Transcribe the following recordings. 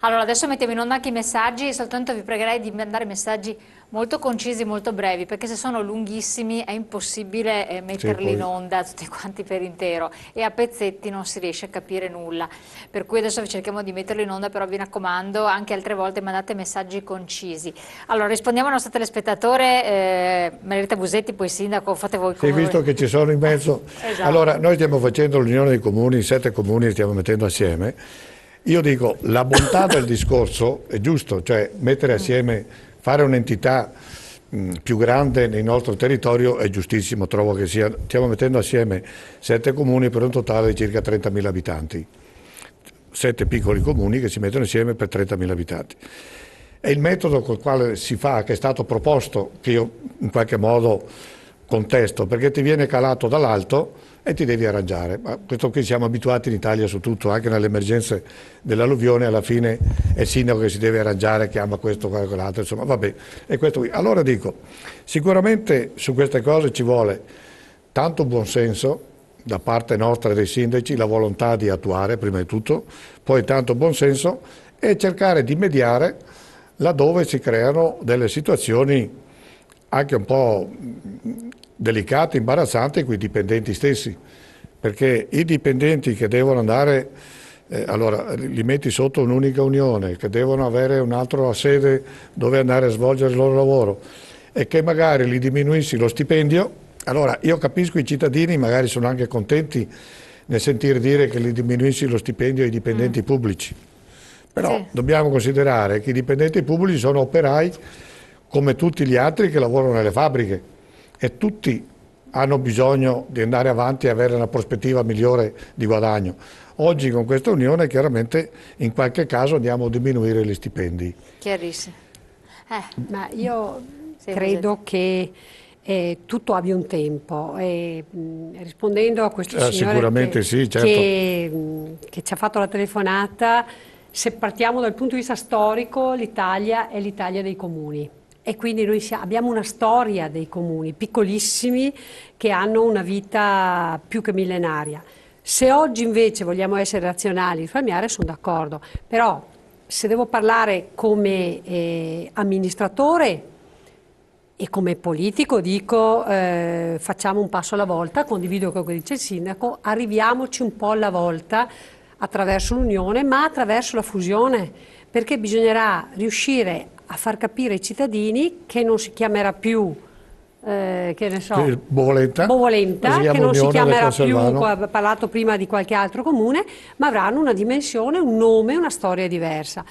Allora, adesso mettiamo in onda anche i messaggi, soltanto vi pregherei di mandare messaggi molto concisi, molto brevi, perché se sono lunghissimi è impossibile metterli in onda tutti quanti per intero e a pezzetti non si riesce a capire nulla. Per cui adesso cerchiamo di metterlo in onda, però vi raccomando, anche altre volte mandate messaggi concisi. Allora, rispondiamo al nostro telespettatore, Margherita Busetti, poi sindaco, fate voi come visto che ci sono in mezzo. Esatto. Allora, noi stiamo facendo l'unione dei comuni, 7 comuni li stiamo mettendo assieme. Io dico, la bontà del discorso è giusto, cioè mettere assieme, fare un'entità più grande nel nostro territorio è giustissimo, trovo che sia. Stiamo mettendo assieme 7 comuni per un totale di circa 30.000 abitanti. 7 piccoli comuni che si mettono insieme per 30.000 abitanti. E il metodo col quale si fa, che è stato proposto, che io in qualche modo contesto, perché ti viene calato dall'alto e ti devi arrangiare. Ma questo qui siamo abituati in Italia su tutto, anche nelle emergenze dell'alluvione, alla fine è il sindaco che si deve arrangiare, chiama questo, quell'altro, insomma, vabbè, è questo qui. Allora dico, sicuramente su queste cose ci vuole tanto buonsenso da parte nostra dei sindaci, la volontà di attuare prima di tutto, poi tanto buonsenso e cercare di mediare laddove si creano delle situazioni anche un po' delicate, imbarazzanti con i dipendenti stessi, perché i dipendenti che devono andare, allora li metti sotto un'unica unione, che devono avere un'altra sede dove andare a svolgere il loro lavoro e che magari gli diminuissi lo stipendio, allora io capisco i cittadini magari sono anche contenti nel sentire dire che gli diminuissi lo stipendio ai dipendenti pubblici, però dobbiamo considerare che i dipendenti pubblici sono operai come tutti gli altri che lavorano nelle fabbriche e tutti hanno bisogno di andare avanti e avere una prospettiva migliore di guadagno. Oggi con questa unione chiaramente in qualche caso andiamo a diminuire gli stipendi. Chiarissimo. Ma io credo che tutto abbia un tempo e rispondendo a questo signore sicuramente sì, certo. che ci ha fatto la telefonata, se partiamo dal punto di vista storico, l'Italia è l'Italia dei comuni. E quindi noi abbiamo una storia dei comuni piccolissimi che hanno una vita più che millenaria. Se oggi invece vogliamo essere razionali e risparmiare, sono d'accordo, però se devo parlare come amministratore e come politico dico facciamo un passo alla volta, condivido quello che dice il sindaco, arriviamoci un po' alla volta attraverso l'unione ma attraverso la fusione, perché bisognerà riuscire a far capire ai cittadini che non si chiamerà più che ne so, Bovolenta, che non si chiamerà più, ho parlato prima di qualche altro comune, ma avranno una dimensione, un nome, una storia diversa.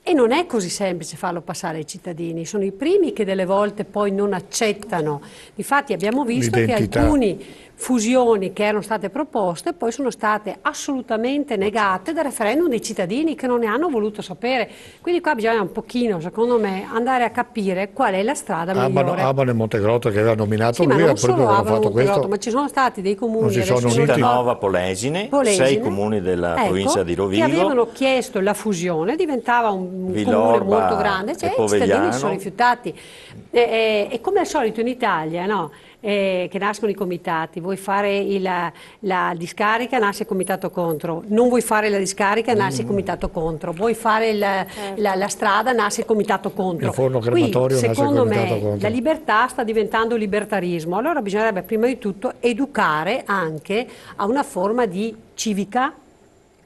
E non è così semplice farlo passare ai cittadini, sono i primi che delle volte poi non accettano. Difatti abbiamo visto che alcune fusioni che erano state proposte poi sono state assolutamente negate dal referendum dei cittadini che non ne hanno voluto sapere. Quindi qua bisogna un pochino, secondo me, andare a capire qual è la strada migliore. Abano e Montegrotto che aveva nominato sì, lui, ma non solo Abano fatto questo. Ma ci sono stati dei comuni, Cittadinova, Polesine, 6 comuni della provincia di Rovigo, che avevano chiesto la fusione, diventava un comune molto grande, cioè i cittadini si sono rifiutati. E come al solito in Italia, no? Che nascono i comitati, vuoi fare la discarica, nasce il comitato contro, non vuoi fare la discarica, nasce il comitato contro, vuoi fare la strada, nasce il comitato contro. Il forno crematorio, qui, secondo me, contro. La libertà sta diventando libertarismo, allora bisognerebbe prima di tutto educare anche a una forma di civica,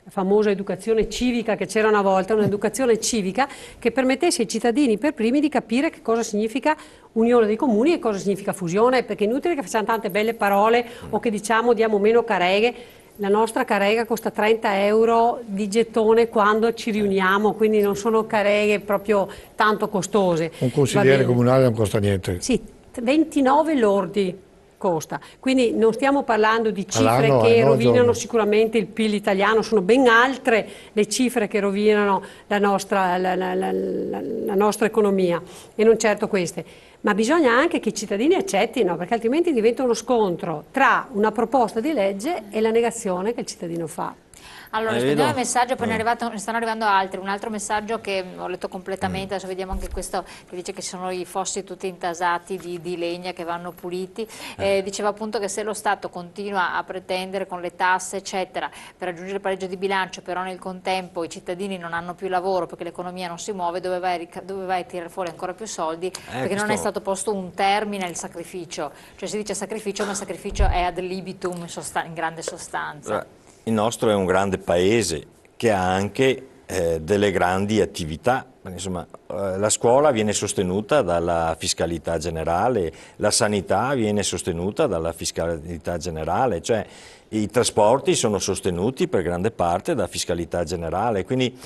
la famosa educazione civica che c'era una volta, un'educazione civica che permettesse ai cittadini per primi di capire che cosa significa unione dei comuni e cosa significa fusione, perché è inutile che facciamo tante belle parole o che diciamo diamo meno careghe. La nostra carega costa 30 euro di gettone quando ci riuniamo, quindi non sono careghe proprio tanto costose. Un consigliere comunale non costa niente. Sì, 29 lordi costa, quindi non stiamo parlando di cifre che rovinano sicuramente il PIL italiano, sono ben altre le cifre che rovinano la nostra economia e non certo queste, ma bisogna anche che i cittadini accettino, perché altrimenti diventa uno scontro tra una proposta di legge e la negazione che il cittadino fa. Allora, rispondiamo al messaggio, poi ne stanno arrivando altri. Un altro messaggio che ho letto completamente, adesso vediamo anche questo, che dice che ci sono i fossi tutti intasati di legna che vanno puliti. Diceva appunto che se lo Stato continua a pretendere con le tasse, eccetera, per raggiungere il pareggio di bilancio, però nel contempo i cittadini non hanno più lavoro perché l'economia non si muove, dove vai a tirare fuori ancora più soldi? Perché non è stato posto un termine al sacrificio. Cioè si dice sacrificio, ma il sacrificio è ad libitum in grande sostanza. Il nostro è un grande paese che ha anche delle grandi attività. Insomma, la scuola viene sostenuta dalla fiscalità generale, la sanità viene sostenuta dalla fiscalità generale, cioè i trasporti sono sostenuti per grande parte da fiscalità generale, quindi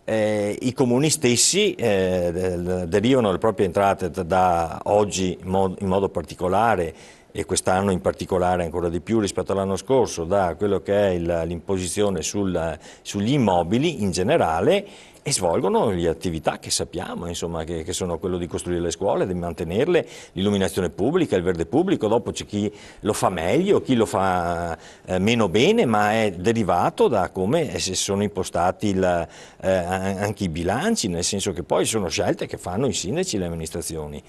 i comuni stessi derivano le proprie entrate da oggi in modo particolare, e quest'anno in particolare ancora di più rispetto all'anno scorso, da quello che è l'imposizione sugli immobili in generale, e svolgono le attività che sappiamo, insomma, che sono quello di costruire le scuole, di mantenerle, l'illuminazione pubblica, il verde pubblico. Dopo c'è chi lo fa meglio, chi lo fa meno bene, ma è derivato da come si sono impostati anche i bilanci, nel senso che poi sono scelte che fanno i sindaci e le amministrazioni.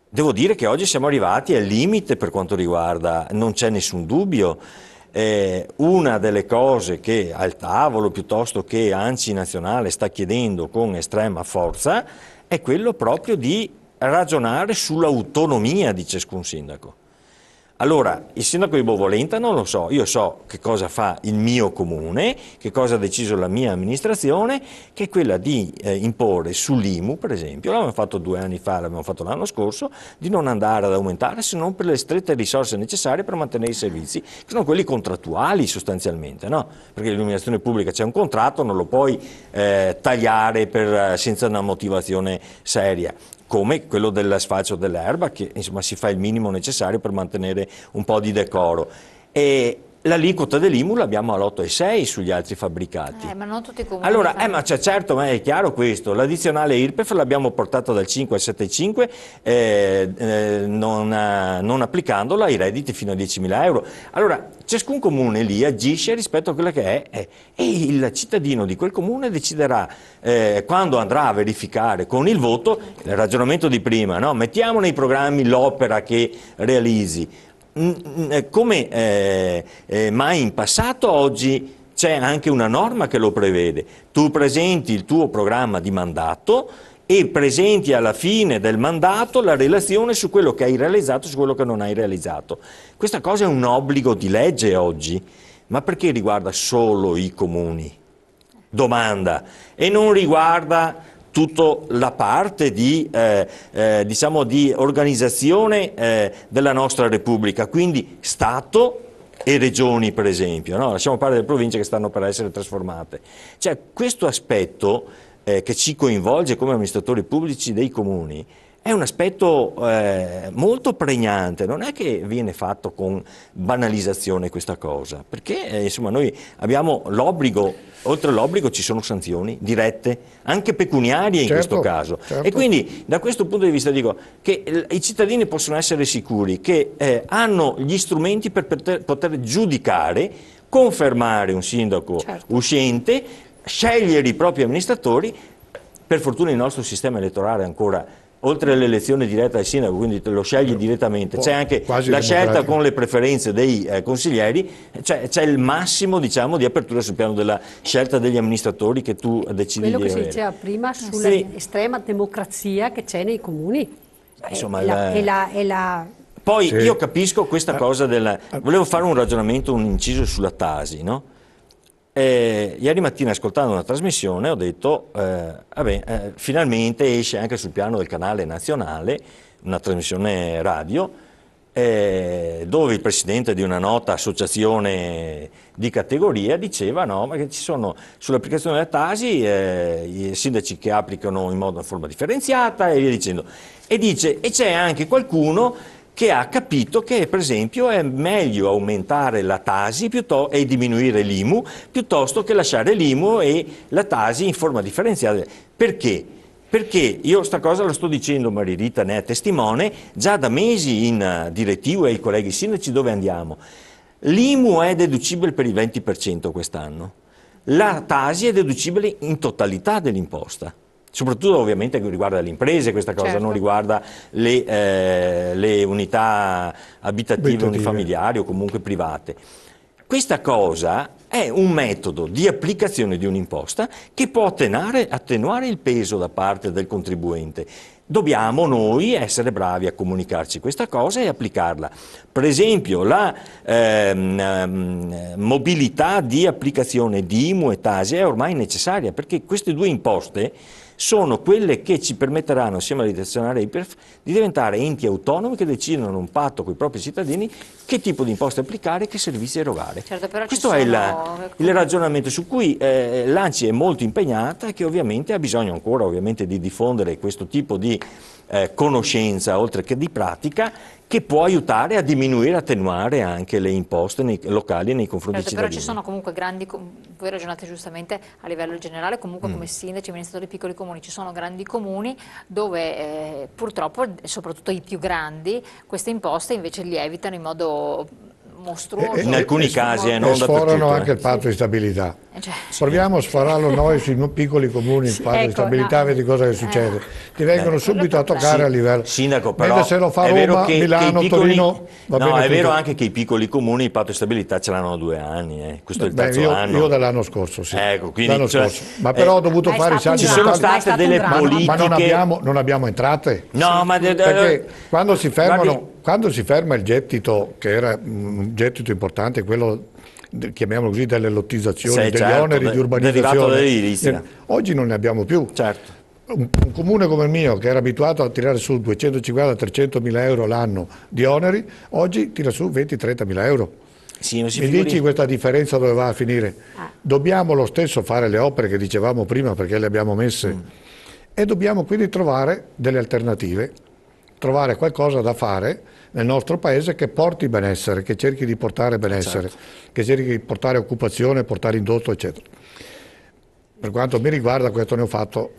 Devo dire che oggi siamo arrivati al limite per quanto riguarda, non c'è nessun dubbio, una delle cose che al tavolo piuttosto che ANCI nazionale sta chiedendo con estrema forza è quello proprio di ragionare sull'autonomia di ciascun sindaco. Allora, il sindaco di Bovolenta non lo so, io so che cosa fa il mio comune, che cosa ha deciso la mia amministrazione, che è quella di imporre sull'IMU, per esempio, l'abbiamo fatto 2 anni fa, l'abbiamo fatto l'anno scorso, di non andare ad aumentare se non per le strette risorse necessarie per mantenere i servizi, che sono quelli contrattuali sostanzialmente, no? Perché l'illuminazione pubblica c'è un contratto, non lo puoi tagliare senza una motivazione seria, come quello dell'asfalto dell'erba, che insomma si fa il minimo necessario per mantenere un po' di decoro. E l'aliquota dell'IMU l'abbiamo all'8,6 sugli altri fabbricati. Ma non tutti i comuni. Allora, ma certo, ma è chiaro questo, l'addizionale IRPEF l'abbiamo portata dal 5 al 7,5 non applicandola ai redditi fino a 10.000 euro. Allora, ciascun comune lì agisce rispetto a quella che è e il cittadino di quel comune deciderà quando andrà a verificare con il voto, il ragionamento di prima, no? Mettiamo nei programmi l'opera che realizzi. Come mai in passato, oggi c'è anche una norma che lo prevede. Tu presenti il tuo programma di mandato e presenti alla fine del mandato la relazione su quello che hai realizzato e su quello che non hai realizzato. Questa cosa è un obbligo di legge oggi, ma perché riguarda solo i comuni? Domanda. E non riguarda tutta la parte di, diciamo, di organizzazione della nostra Repubblica, quindi Stato e regioni per esempio, no? Lasciamo parlare delle province che stanno per essere trasformate. Cioè, questo aspetto che ci coinvolge come amministratori pubblici dei comuni è un aspetto molto pregnante, non è che viene fatto con banalizzazione questa cosa, perché insomma noi abbiamo l'obbligo, oltre all'obbligo ci sono sanzioni dirette, anche pecuniarie in questo caso, e quindi da questo punto di vista dico che i cittadini possono essere sicuri che hanno gli strumenti per poter giudicare, confermare un sindaco uscente, scegliere i propri amministratori. Per fortuna il nostro sistema elettorale ancora, oltre all'elezione diretta del sindaco, quindi te lo scegli direttamente, c'è anche la scelta con le preferenze dei consiglieri, c'è il massimo, diciamo, di apertura sul piano della scelta degli amministratori che tu decidi di avere. Quello che si diceva prima sull'estrema democrazia che c'è nei comuni. Insomma, Poi io capisco questa cosa volevo fare un ragionamento, un inciso sulla Tasi, no? Ieri mattina, ascoltando una trasmissione, ho detto finalmente esce anche sul piano del canale nazionale una trasmissione radio dove il presidente di una nota associazione di categoria diceva no, ma che ci sono sull'applicazione della Tasi i sindaci che applicano in forma differenziata e via dicendo, e dice e c'è anche qualcuno che ha capito che per esempio è meglio aumentare la Tasi e diminuire l'IMU piuttosto che lasciare l'IMU e la Tasi in forma differenziata. Perché? Perché io sta cosa la sto dicendo, Maria Rita ne è testimone, già da mesi in direttivo ai colleghi sindaci dove andiamo. L'IMU è deducibile per il 20% quest'anno. la Tasi è deducibile in totalità dell'imposta. Soprattutto ovviamente che riguarda le imprese, questa cosa Certo. non riguarda le unità abitative unifamiliari o comunque private. Questa cosa è un metodo di applicazione di un'imposta che può attenuare il peso da parte del contribuente. Dobbiamo noi essere bravi a comunicarci questa cosa e applicarla. Per esempio la mobilità di applicazione di IMU e Tasi è ormai necessaria, perché queste due imposte sono quelle che ci permetteranno, assieme alla detazionale IRPEF, di diventare enti autonomi che decidono un patto con i propri cittadini che tipo di imposte applicare e che servizi erogare. Certo, però Questo è il ragionamento su cui l'ANCI è molto impegnata e che ovviamente ha bisogno ancora ovviamente di diffondere questo tipo di conoscenza oltre che di pratica, che può aiutare a diminuire, attenuare anche le imposte locali nei confronti dei cittadini. Però ci sono comunque grandi, voi ragionate giustamente a livello generale, comunque come sindaci, amministratori di piccoli comuni, ci sono grandi comuni dove purtroppo, soprattutto i più grandi, queste imposte invece lievitano in modo mostruoso. In alcuni casi non sforano anche il patto di stabilità. Cioè, Proviamo a sforarlo noi sui piccoli comuni, il patto di stabilità, vedi cosa che succede. Ti vengono subito a toccare a livello. Sindaco, però mentre se lo fa Roma, Milano, Torino, va bene. No, è vero tutto. anche che i piccoli comuni il patto di stabilità ce l'hanno 2 anni, questo è il terzo anno. Io dall'anno scorso, sì. Ecco, quindi, l'anno scorso. Ma però ho dovuto fare i saldi ci sono mortali. state delle politiche. Ma non abbiamo entrate. No, ma perché quando si ferma il gettito, che era un gettito importante, quello chiamiamolo così, delle lottizzazioni, degli oneri di urbanizzazione, oggi non ne abbiamo più. Certo. Un comune come il mio, che era abituato a tirare su 250-300 mila euro l'anno di oneri, oggi tira su 20-30 mila euro. Sì, mi dici questa differenza dove va a finire? Dobbiamo lo stesso fare le opere che dicevamo prima, perché le abbiamo messe, e dobbiamo quindi trovare delle alternative, trovare qualcosa da fare nel nostro paese che porti benessere, che cerchi di portare benessere, che cerchi di portare occupazione, portare indotto, eccetera. Per quanto mi riguarda, questo ne ho fatto,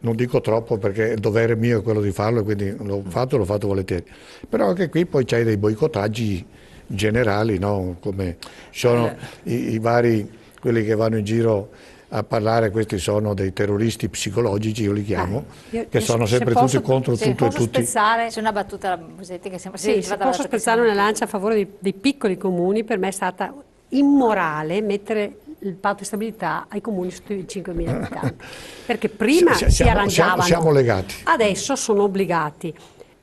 non dico troppo perché il dovere mio è quello di farlo, e quindi l'ho fatto volentieri. Però anche qui poi c'hai dei boicottaggi generali, no? Come sono i vari, quelli che vanno in giro a parlare, questi sono dei terroristi psicologici, io li chiamo, che sono sempre tutti contro tutto e tutti. C'è una battuta, Busetti, che sembra... Sì, se posso spezzare una lancia a favore dei piccoli comuni, per me è stata immorale mettere il patto di stabilità ai comuni sotto i 5.000 abitanti, perché prima si arrangiavano, siamo legati. Adesso sono obbligati,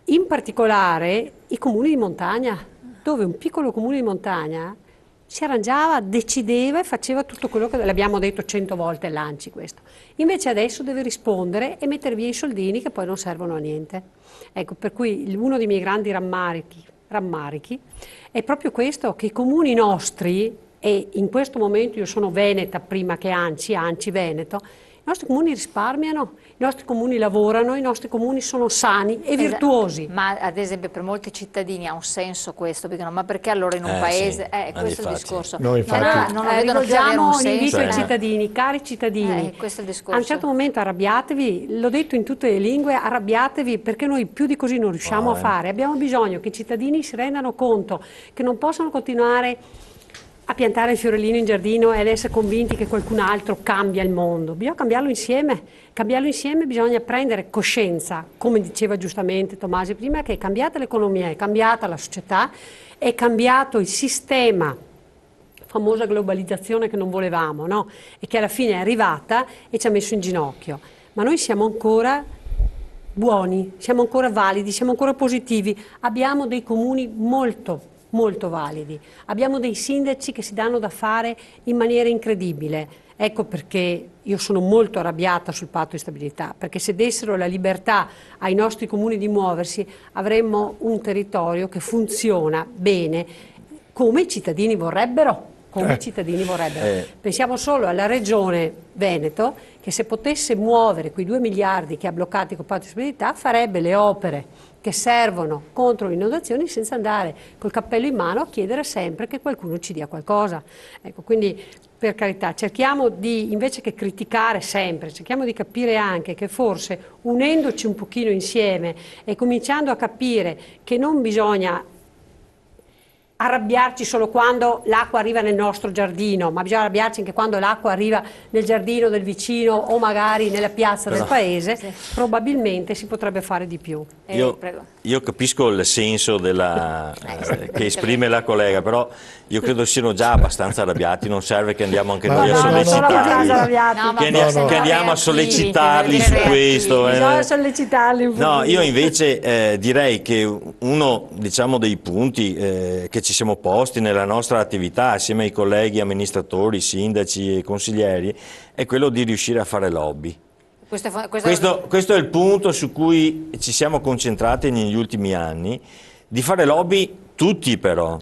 in particolare i comuni di montagna, dove un piccolo comune di montagna si arrangiava, decideva e faceva tutto quello che l'abbiamo detto 100 volte all'ANCI questo. Invece adesso deve rispondere e mettere via i soldini che poi non servono a niente. Ecco, per cui uno dei miei grandi rammarichi è proprio questo, che i comuni nostri, e in questo momento io sono veneta prima che ANCI Veneto, i nostri comuni risparmiano, i nostri comuni lavorano, i nostri comuni sono sani e virtuosi. Ma ad esempio per molti cittadini ha un senso questo, dicono ma perché allora in un paese... questo è il discorso. No, infatti. Non rivolgiamo un invito ai cittadini, cari cittadini, questo è il discorso. A un certo momento arrabbiatevi, l'ho detto in tutte le lingue, arrabbiatevi perché noi più di così non riusciamo a fare. Abbiamo bisogno che i cittadini si rendano conto che non possono continuare a piantare il fiorellino in giardino e ad essere convinti che qualcun altro cambia il mondo. Bisogna cambiarlo insieme. Cambiarlo insieme bisogna prendere coscienza, come diceva giustamente Tomasi prima, che è cambiata l'economia, è cambiata la società, è cambiato il sistema, famosa globalizzazione che non volevamo, no? E che alla fine è arrivata e ci ha messo in ginocchio. Ma noi siamo ancora buoni, siamo ancora validi, siamo ancora positivi. Abbiamo dei comuni molto validi. Abbiamo dei sindaci che si danno da fare in maniera incredibile. Ecco perché io sono molto arrabbiata sul patto di stabilità, perché se dessero la libertà ai nostri comuni di muoversi avremmo un territorio che funziona bene come i cittadini vorrebbero. Pensiamo solo alla regione Veneto, che se potesse muovere quei 2 miliardi che ha bloccati col patto di stabilità farebbe le opere che servono contro le inondazioni senza andare col cappello in mano a chiedere sempre che qualcuno ci dia qualcosa. Ecco, quindi per carità cerchiamo di, invece che criticare sempre, cerchiamo di capire anche che forse unendoci un pochino insieme e cominciando a capire che non bisogna arrabbiarci solo quando l'acqua arriva nel nostro giardino, ma bisogna arrabbiarci anche quando l'acqua arriva nel giardino del vicino o magari nella piazza del paese, probabilmente si potrebbe fare di più. Io capisco il senso che esprime la collega, però io credo siano già abbastanza arrabbiati, non serve che andiamo anche noi a sollecitarli. Che andiamo a sollecitarli su questo. Bisogna sollecitarli un po'. No, io invece direi che uno, diciamo, dei punti che ci siamo posti nella nostra attività assieme ai colleghi amministratori, sindaci e consiglieri è quello di riuscire a fare lobby. Questo è il punto su cui ci siamo concentrati negli ultimi anni, di fare lobby tutti però,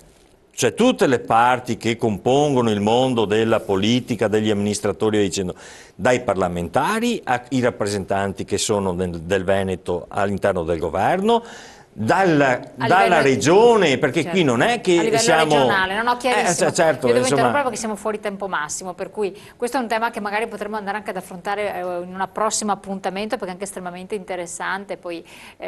cioè tutte le parti che compongono il mondo della politica, degli amministratori, dicendo, dai parlamentari ai rappresentanti che sono del Veneto all'interno del governo, dalla regione, perché certo, qui non è che a livello siamo regionale, non ho chiarissimo. Certo, io devo interrompere perché siamo fuori tempo massimo, per cui questo è un tema che magari potremmo andare anche ad affrontare in un prossimo appuntamento, perché è anche estremamente interessante, poi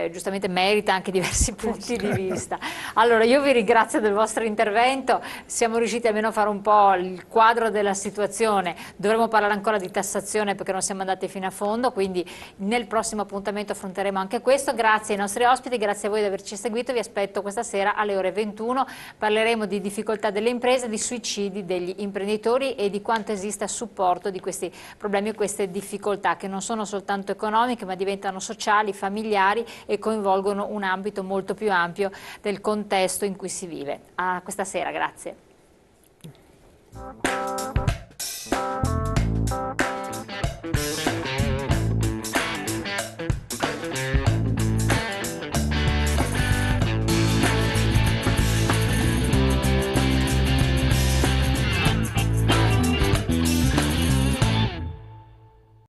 giustamente merita anche diversi punti di vista. Allora io vi ringrazio del vostro intervento, siamo riusciti almeno a fare un po' il quadro della situazione, dovremo parlare ancora di tassazione perché non siamo andati fino a fondo, quindi nel prossimo appuntamento affronteremo anche questo. Grazie ai nostri ospiti, grazie a voi di averci seguito, vi aspetto questa sera alle ore 21, parleremo di difficoltà delle imprese, di suicidi degli imprenditori e di quanto esista a supporto di questi problemi e queste difficoltà che non sono soltanto economiche ma diventano sociali, familiari e coinvolgono un ambito molto più ampio del contesto in cui si vive. A questa sera, grazie.